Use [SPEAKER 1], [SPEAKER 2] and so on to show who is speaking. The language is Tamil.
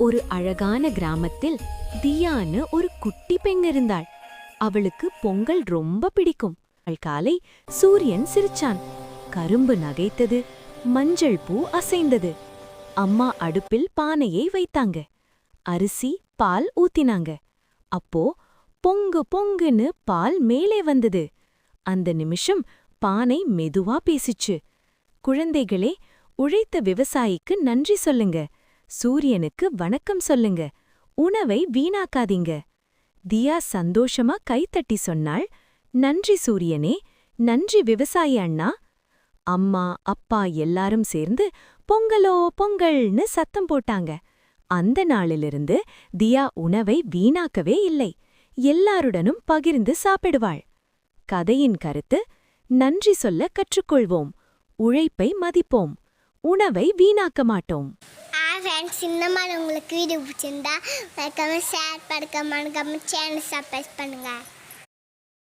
[SPEAKER 1] ஒரு அழகான கிராமத்தில் தியான்னு ஒரு குட்டி பெண் இருந்தாள். அவளுக்கு பொங்கல் ரொம்ப பிடிக்கும். காலை சூரியன் சிரிச்சான், கரும்பு நகைத்தது, மஞ்சள் பூ அசைந்தது. அம்மா அடுப்பில் பானையை வைத்தாங்க, அரிசி பால் ஊத்தினாங்க. அப்போ பொங்கு பொங்குன்னு பால் மேலே வந்தது. அந்த நிமிஷம் பானை மெதுவா பேசிச்சு. குழந்தைகளே, உழைத்த விவசாயிக்கு நன்றி சொல்லுங்க, சூரியனுக்கு வணக்கம் சொல்லுங்க, உணவை வீணாக்காதீங்க. தியா சந்தோஷமா கைத்தட்டி சொன்னாள், நன்றி சூரியனே, நன்றி விவசாயி அண்ணா. அம்மா அப்பா எல்லாரும் சேர்ந்து பொங்கலோ பொங்கல்னு சத்தம் போட்டாங்க. அந்த நாளிலிருந்து தியா உணவை வீணாக்கவே இல்லை, எல்லாருடனும் பகிர்ந்து சாப்பிடுவாள். கதையின் கருத்து: நன்றி சொல்ல கற்றுக்கொள்வோம், உழைப்பை மதிப்போம், உணவை வீணாக்க மாட்டோம்.
[SPEAKER 2] ஃப்ரெண்ட்ஸ், இந்த மாதிரி உங்களுக்கு வீடியோ பிடிச்சிருந்தா ஷேர் பண்ணுங்க, சேனல் சப்ஸ்கிரைப் பண்ணுங்க.